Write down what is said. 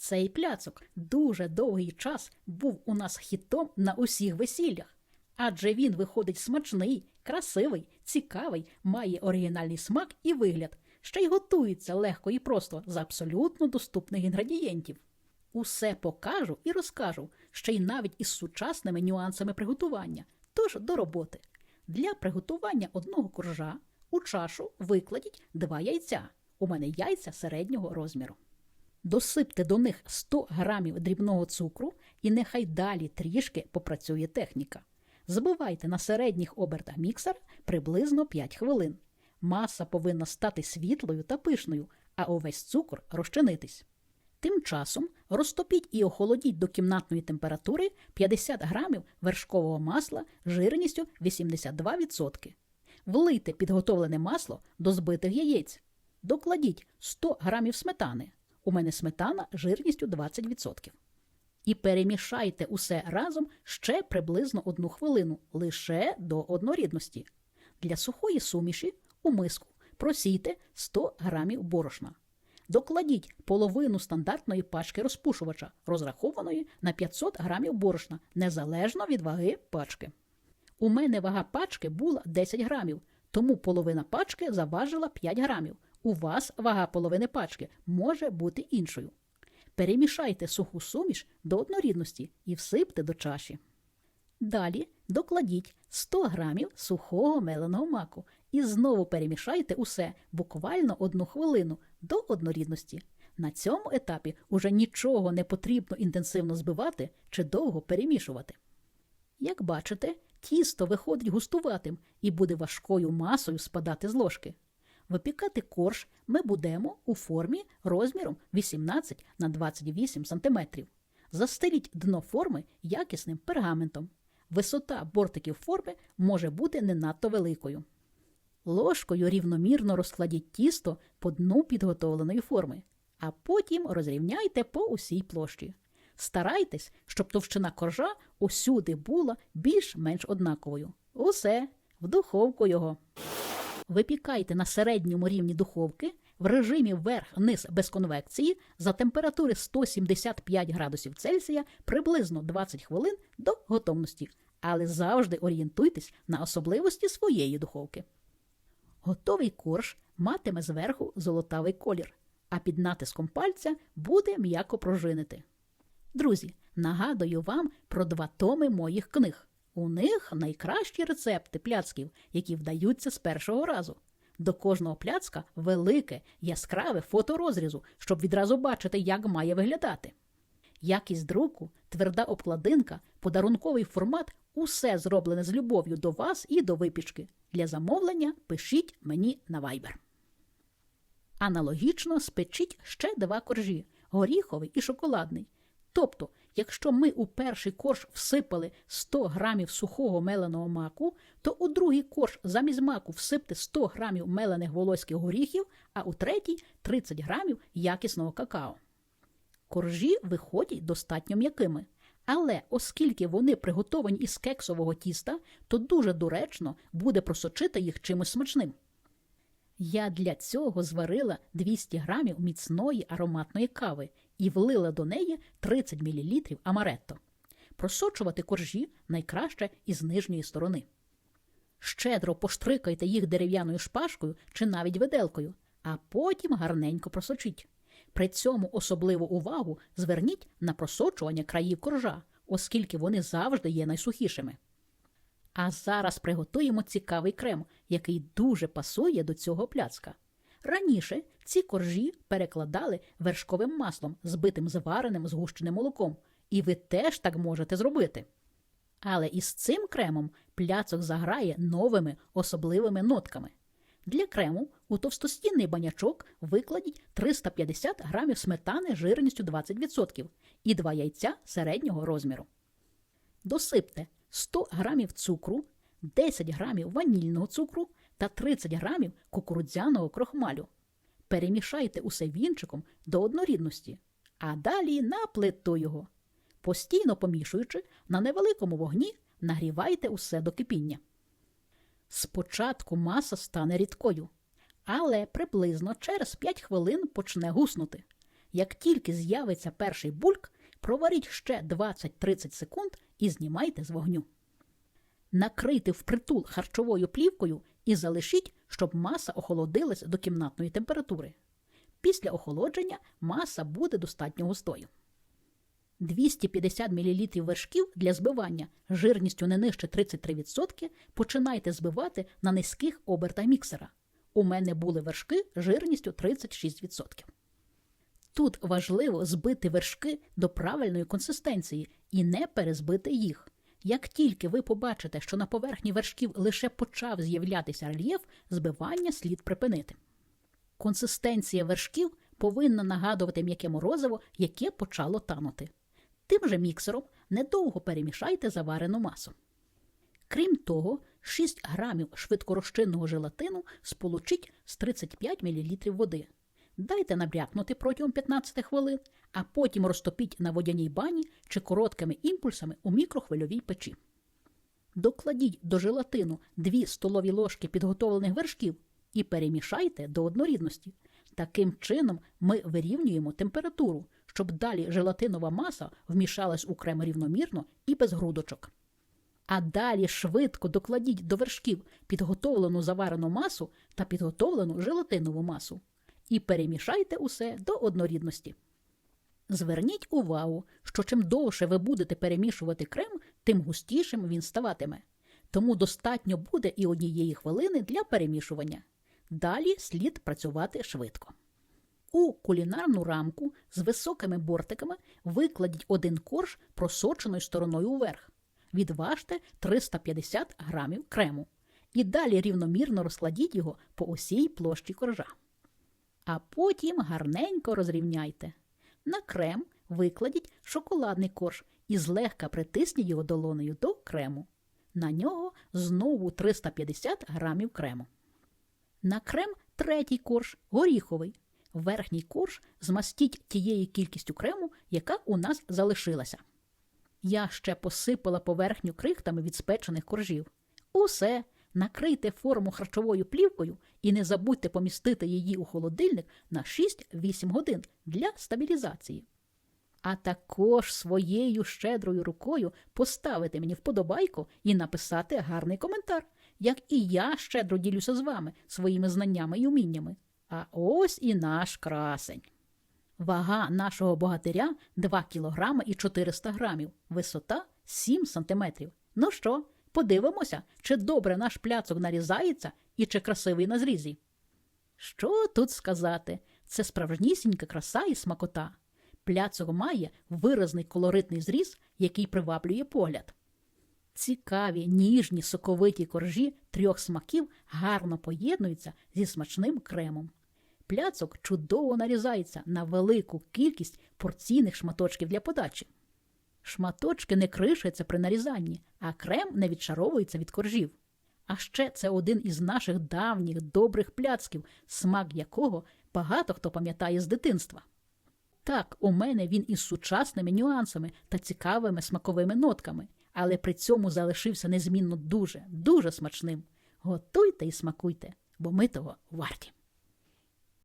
Цей пляцок дуже довгий час був у нас хітом на усіх весіллях. Адже він виходить смачний, красивий, цікавий, має оригінальний смак і вигляд, ще й готується легко і просто за абсолютно доступних інгредієнтів. Усе покажу і розкажу, ще й навіть із сучасними нюансами приготування. Тож до роботи. Для приготування одного коржа у чашу викладіть 2 яйця. У мене яйця середнього розміру. Досипте до них 100 грамів дрібного цукру і нехай далі трішки попрацює техніка. Збивайте на середніх обертах міксера приблизно 5 хвилин. Маса повинна стати світлою та пишною, а увесь цукор розчинитись. Тим часом розтопіть і охолодіть до кімнатної температури 50 грамів вершкового масла жирністю 82%. Влийте підготовлене масло до збитих яєць. Докладіть 100 грамів сметани. У мене сметана жирністю 20%. І перемішайте усе разом ще приблизно 1 хвилину, лише до однорідності. Для сухої суміші у миску просійте 100 грамів борошна. Докладіть половину стандартної пачки розпушувача, розрахованої на 500 грамів борошна, незалежно від ваги пачки. У мене вага пачки була 10 грамів, тому половина пачки заважила 5 грамів. У вас вага половини пачки може бути іншою. Перемішайте суху суміш до однорідності і всипте до чаші. Далі докладіть 100 грамів сухого меленого маку і знову перемішайте усе буквально 1 хвилину до однорідності. На цьому етапі уже нічого не потрібно інтенсивно збивати чи довго перемішувати. Як бачите, тісто виходить густуватим і буде важкою масою спадати з ложки. Випікати корж ми будемо у формі розміром 18 на 28 см. Застеліть дно форми якісним пергаментом. Висота бортиків форми може бути не надто великою. Ложкою рівномірно розкладіть тісто по дну підготовленої форми, а потім розрівняйте по усій площі. Старайтесь, щоб товщина коржа усюди була більш-менш однаковою. Усе, в духовку його. Випікайте на середньому рівні духовки в режимі вверх-низ без конвекції за температури 175 градусів Цельсія приблизно 20 хвилин до готовності, але завжди орієнтуйтесь на особливості своєї духовки. Готовий корж матиме зверху золотавий колір, а під натиском пальця буде м'яко пружинити. Друзі, нагадую вам про 2 томи моїх книг. У них найкращі рецепти пляцків, які вдаються з першого разу. До кожного пляцка велике, яскраве фото розрізу, щоб відразу бачити, як має виглядати. Якість друку, тверда обкладинка, подарунковий формат – усе зроблене з любов'ю до вас і до випічки. Для замовлення пишіть мені на Viber. Аналогічно спечіть ще 2 коржі – горіховий і шоколадний. Тобто, якщо ми у перший корж всипали 100 грамів сухого меленого маку, то у другий корж замість маку всипте 100 грамів мелених волоських горіхів, а у третій – 30 грамів якісного какао. Коржі виходять достатньо м'якими, але оскільки вони приготовані із кексового тіста, то дуже доречно буде просочити їх чимось смачним. Я для цього зварила 200 грамів міцної ароматної кави і влила до неї 30 мл амаретто. Просочувати коржі найкраще із нижньої сторони. Щедро поштрикайте їх дерев'яною шпажкою чи навіть виделкою, а потім гарненько просочіть. При цьому особливу увагу зверніть на просочування країв коржа, оскільки вони завжди є найсухішими. А зараз приготуємо цікавий крем, який дуже пасує до цього пляцка. Раніше ці коржі перекладали вершковим маслом, збитим звареним згущеним молоком, і ви теж так можете зробити. Але із цим кремом пляцок заграє новими особливими нотками. Для крему у товстостінний банячок викладіть 350 грамів сметани жирністю 20% і 2 яйця середнього розміру. Досипте 100 грамів цукру, 10 грамів ванільного цукру та 30 грамів кукурудзяного крохмалю. Перемішайте усе вінчиком до однорідності, а далі на плиту його. Постійно помішуючи, на невеликому вогні нагрівайте усе до кипіння. Спочатку маса стане рідкою, але приблизно через 5 хвилин почне гуснути. Як тільки з'явиться перший бульк, проваріть ще 20-30 секунд і знімайте з вогню. Накрийте впритул харчовою плівкою і залишіть, щоб маса охолодилась до кімнатної температури. Після охолодження маса буде достатньо густою. 250 мл вершків для збивання жирністю не нижче 33% починайте збивати на низьких обертах міксера. У мене були вершки жирністю 36%. Тут важливо збити вершки до правильної консистенції і не перезбити їх. Як тільки ви побачите, що на поверхні вершків лише почав з'являтися рельєф, збивання слід припинити. Консистенція вершків повинна нагадувати м'яке морозиво, яке почало танути. Тим же міксером недовго перемішайте заварену масу. Крім того, 6 грамів швидкорозчинного желатину сполучіть з 35 мл води. Дайте набрякнути протягом 15 хвилин, а потім розтопіть на водяній бані чи короткими імпульсами у мікрохвильовій печі. Докладіть до желатину 2 столові ложки підготовлених вершків і перемішайте до однорідності. Таким чином ми вирівнюємо температуру, щоб далі желатинова маса вмішалась у крем рівномірно і без грудочок. А далі швидко докладіть до вершків підготовлену заварену масу та підготовлену желатинову масу. І перемішайте усе до однорідності. Зверніть увагу, що чим довше ви будете перемішувати крем, тим густішим він ставатиме. Тому достатньо буде і 1 хвилини для перемішування. Далі слід працювати швидко. У кулінарну рамку з високими бортиками викладіть 1 корж просоченою стороною вверх. Відважте 350 грамів крему. І далі рівномірно розкладіть його по усій площі коржа. А потім гарненько розрівняйте. На крем викладіть шоколадний корж і злегка притисніть його долонею до крему. На нього знову 350 грамів крему. На крем третій корж – горіховий. Верхній корж змастіть тією кількістю крему, яка у нас залишилася. Я ще посипала поверхню крихтами від спечених коржів. Усе! Накрийте форму харчовою плівкою і не забудьте помістити її у холодильник на 6-8 годин для стабілізації. А також своєю щедрою рукою поставити мені вподобайку і написати гарний коментар, як і я щедро ділюся з вами своїми знаннями і уміннями. А ось і наш красень. Вага нашого богатиря 2 кг і 400 грамів, висота 7 см. Ну що? Подивимося, чи добре наш пляцок нарізається і чи красивий на зрізі. Що тут сказати? Це справжнісінька краса і смакота. Пляцок має виразний колоритний зріз, який приваблює погляд. Цікаві, ніжні, соковиті коржі 3 смаків гарно поєднуються зі смачним кремом. Пляцок чудово нарізається на велику кількість порційних шматочків для подачі. Шматочки не кришаться при нарізанні, а крем не відшаровується від коржів. А ще це один із наших давніх добрих пляцків, смак якого багато хто пам'ятає з дитинства. Так, у мене він із сучасними нюансами та цікавими смаковими нотками, але при цьому залишився незмінно дуже, дуже смачним. Готуйте і смакуйте, бо ми того варті.